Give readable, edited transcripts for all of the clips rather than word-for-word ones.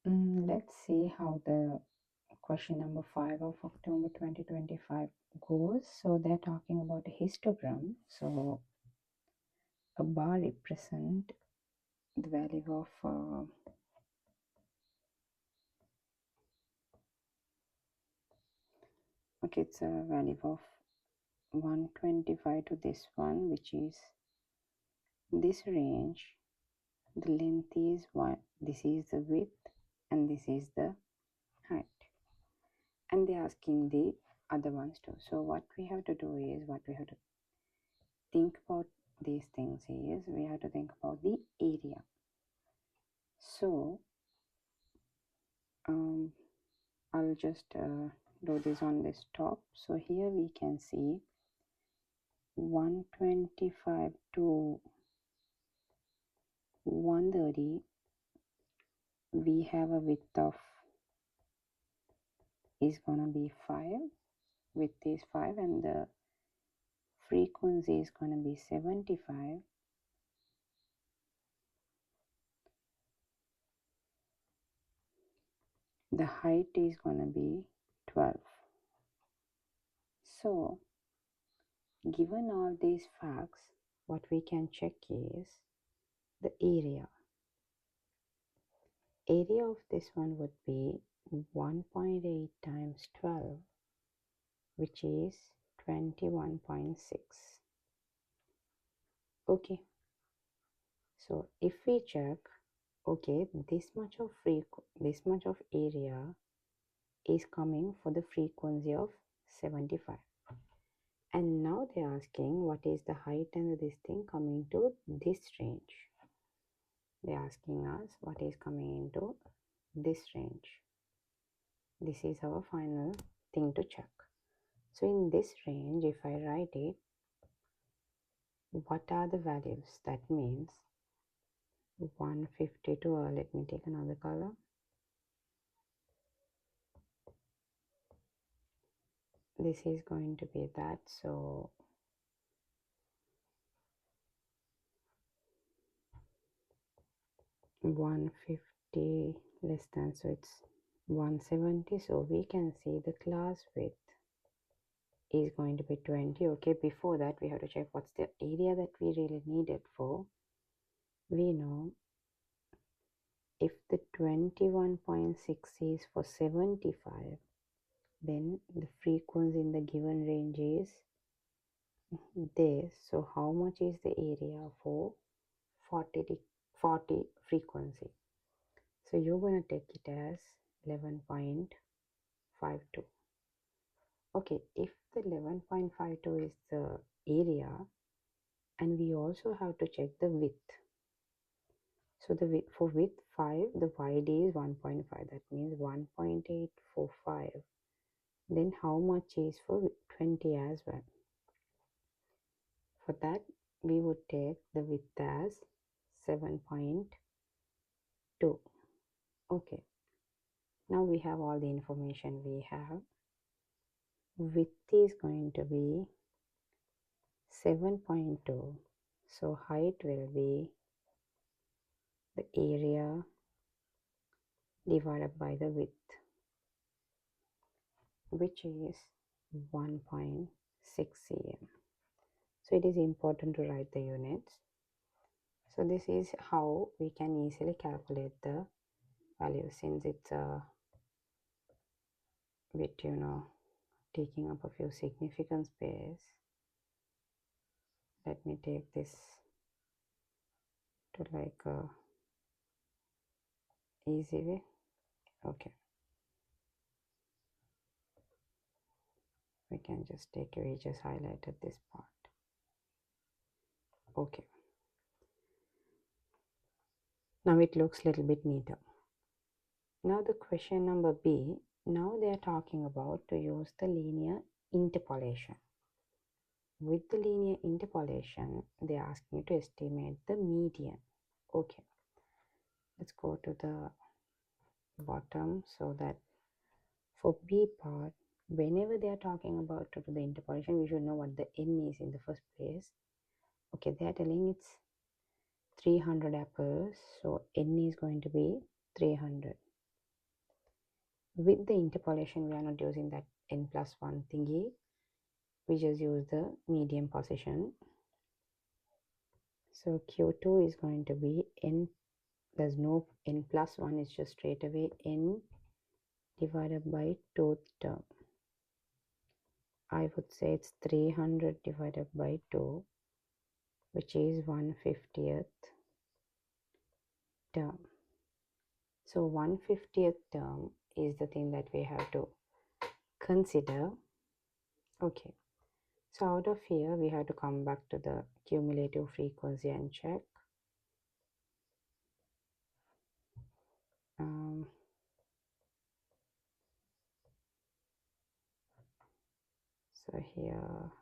Let's see how the question number 5 of October 2025 goes. So they're talking about a histogram. So a bar represent the value of okay, it's a value of 125 to this one, which is this range. The length is 1, this is the width, and this is the height, and they're asking the other ones too. So what we have to do is, what we have to think about these things is, we have to think about the area. So I'll just do this on this top. So here we can see 125 to 130, we have a width of is gonna be 5, width is 5, and the frequency is gonna be 75. The height is gonna be 12. So given all these facts, what we can check is the area. Area of this one would be 1.8 times 12, which is 21.6. Okay, so if we check, okay, this much of area is coming for the frequency of 75, and now they're asking what is the height and this thing coming to this range. They're asking us what is coming into this range. This is our final thing to check. So in this range, if I write it, what are the values? That means 152, let me take another color. This is going to be that, so 150 less than, so it's 170. So we can see the class width is going to be 20. Okay, before that we have to check what's the area that we really need it for. We know if the 21.6 is for 75, then the frequency in the given range is this. So how much is the area for 40 frequency? So you're going to take it as 11.52. Okay, if the 11.52 is the area, and we also have to check the width. So the width, for width 5, the wide is 1.5. That means 1.845. Then how much is for 20 as well? For that, we would take the width as 7.2. Okay, now we have all the information we have. Width is going to be 7.2. So height will be the area divided by the width, which is 1.6 cm. So it is important to write the units. So this is how we can easily calculate the value, since it's a bit, taking up a few significant space. Let me take this to like a easy way. Okay, we can just take it. We just highlighted this part. Okay, now it looks a little bit neater. Now the question number B, now they are talking about to use the linear interpolation. With the linear interpolation, they are asking you to estimate the median. Okay, let's go to the bottom, so that for B part, whenever they are talking about to do the interpolation, we should know what the n is in the first place. Okay, they are telling it's 300 apples, so n is going to be 300. With the interpolation, we are not using that n+1 thingy. We just use the median position. So Q2 is going to be n, there's no n+1, it's just straight away n divided by 2th term. I would say it's 300 divided by 2, which is 1/50th term. So 1/50th term is the thing that we have to consider. Okay, so out of here we have to come back to the cumulative frequency and check. So here,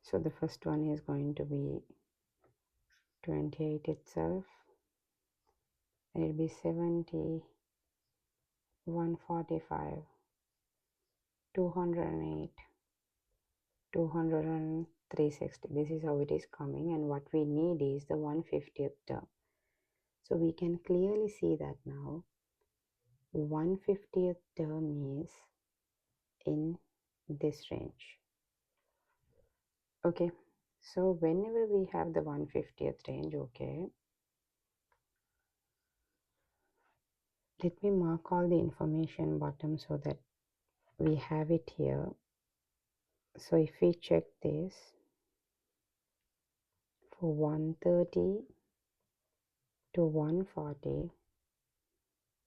so the first one is going to be 28 itself. It will be 70, 145, 208, 200 and 360. This is how it is coming, and what we need is the 1/50th term. So we can clearly see that now 1/50th term is in this range. Okay, so whenever we have the 1/50th range, okay, let me mark all the information bottom so that we have it here. So if we check this for 130 to 140,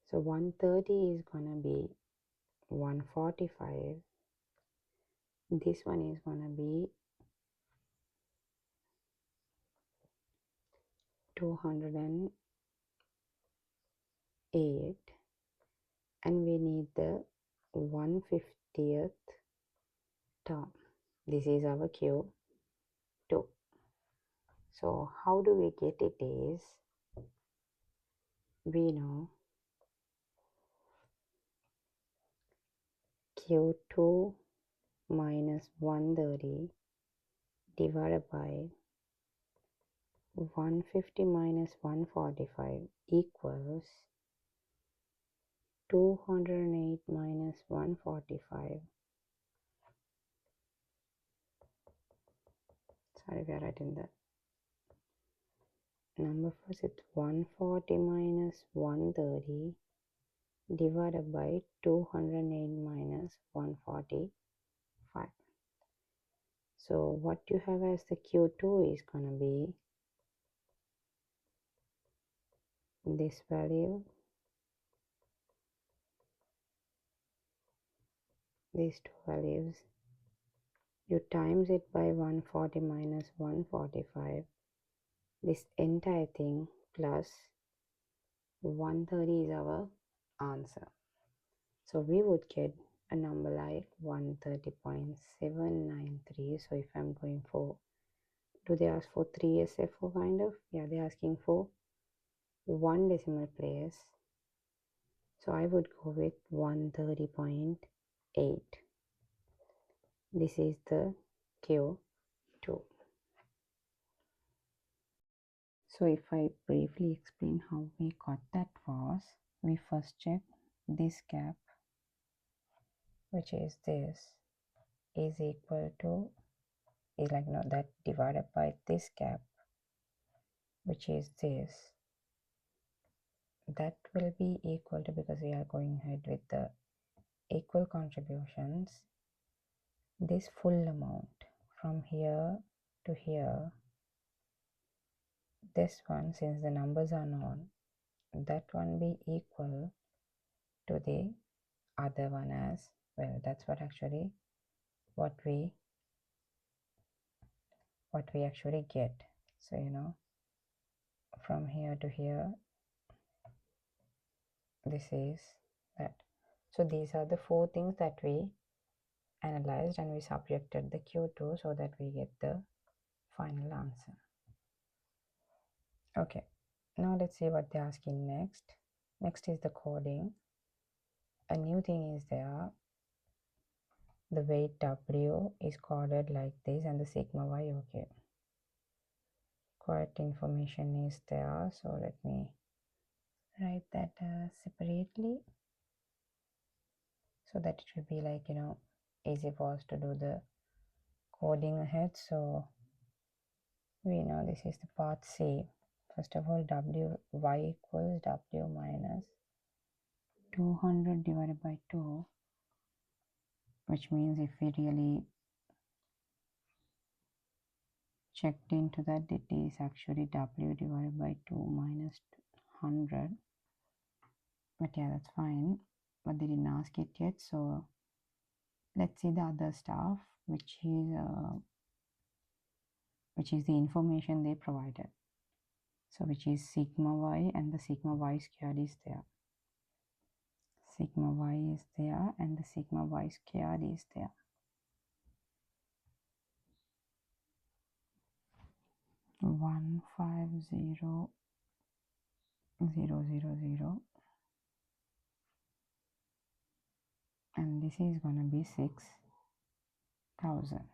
so 130 is gonna be 145. This one is gonna be 208, and we need the 1/50th term. This is our Q2. So how do we get it is, we know Q2 minus 130 divided by 150 minus 145 equals 208 minus 145. Sorry, we are writing the number first. It's 140 minus 130 divided by 208 minus 145. So what you have as the Q2 is going to be this value, these two values. You times it by 140 minus 145. This entire thing plus 130 is our answer. So we would get a number like 130.793. So if I'm going for, do they ask for 3 SFO kind of? Yeah, they're asking for 1 decimal place. So I would go with 130.8. This is the Q2. So if I briefly explain how we got that was, we first check this gap, which is this, is equal to, is like, no, that divided by this gap, which is this, that will be equal to, because we are going ahead with the equal contributions, this full amount from here to here, this one, since the numbers are known, that one be equal to the other one as well. That's what actually what we actually get. So you know, from here to here, this is that. So these are the 4 things that we analyzed, and we subjected the Q2 so that we get the final answer. Okay, now let's see what they're asking next. Next is the coding. A new thing is there. The weight W is coded like this, and the sigma Y, okay. Correct information is there, so let me write that separately so that it will be like, easy for us to do the coding ahead. So we know this is the part C. First of all, y equals w minus 200 divided by 2, which means if we really checked into that, it is actually w divided by 2 minus 100. But yeah, that's fine. But they didn't ask it yet, so let's see the other stuff, which is the information they provided. So which is sigma y, and the sigma y squared is there. Sigma y is there and the sigma y squared is there. 150,000, and this is gonna be 6,000.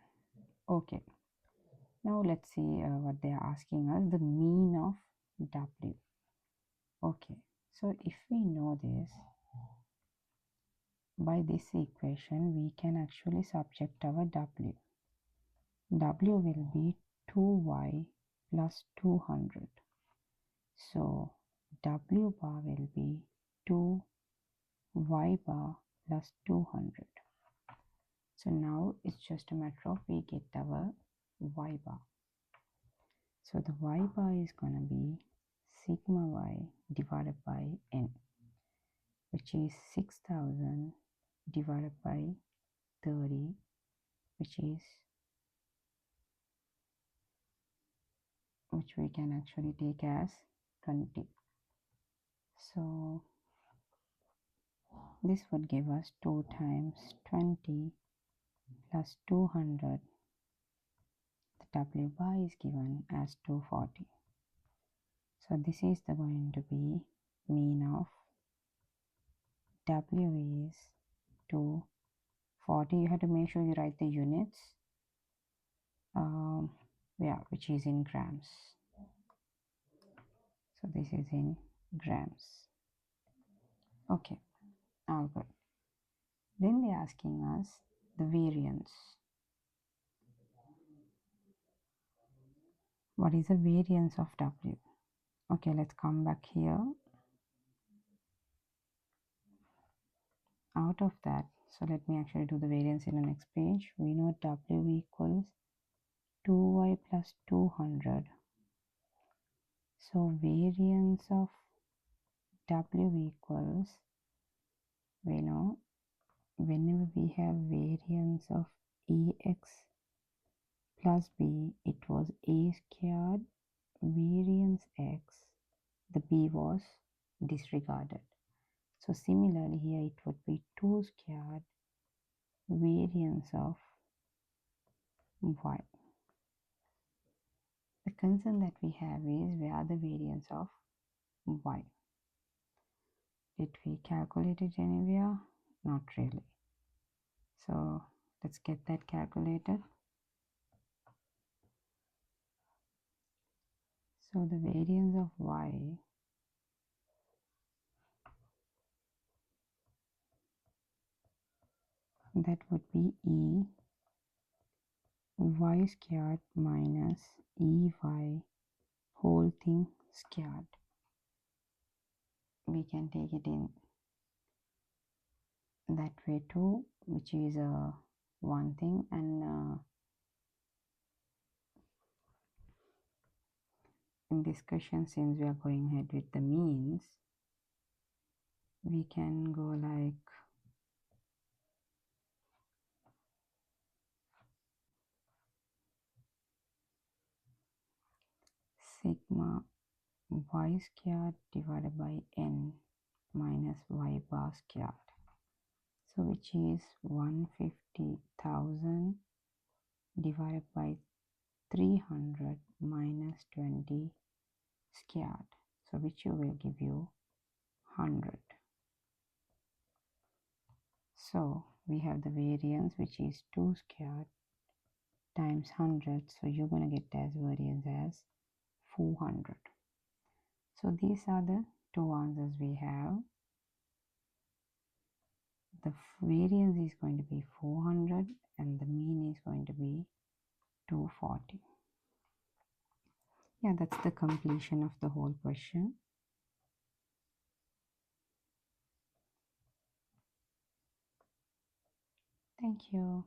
Okay, now let's see what they are asking us, the mean of w. Okay, so if we know this, by this equation we can actually subject our w. W will be 2y plus 200. So w bar will be 2y bar plus 200. So now it's just a matter of we get our y bar. So the y bar is going to be sigma y divided by n, which is 6,000 divided by 30, which we can actually take as 20. So this would give us 2 times 20 plus 200. The w bar is given as 240. So this is going to be mean of w is 240. You have to make sure you write the units, yeah, which is in grams. So this is in grams. Okay, all good. Then they're asking us the variance. What is the variance of w? Okay, let's come back here. Out of that, so let me actually do the variance in the next page. We know w equals 2y plus 200. So variance of w equals, we know whenever we have variance of ax plus b, it was a squared variance x, the b was disregarded. So similarly here it would be 2 squared variance of y. The concern that we have is where the variance of y. Did we calculate it anywhere? Not really. So let's get that calculated. So the variance of y that would be e y squared minus ey whole thing squared. We can take it in that way too, which is one thing, and in discussion, since we are going ahead with the means, we can go like sigma y squared divided by n minus y bar squared. So which is 150,000 divided by 300 minus 20 squared. So which will give you 100. So we have the variance, which is 2 squared times 100. So you're going to get as variance as 400. So these are the two answers we have. The variance is going to be 400 and the mean is going to be 240. Yeah, that's the completion of the whole question. Thank you.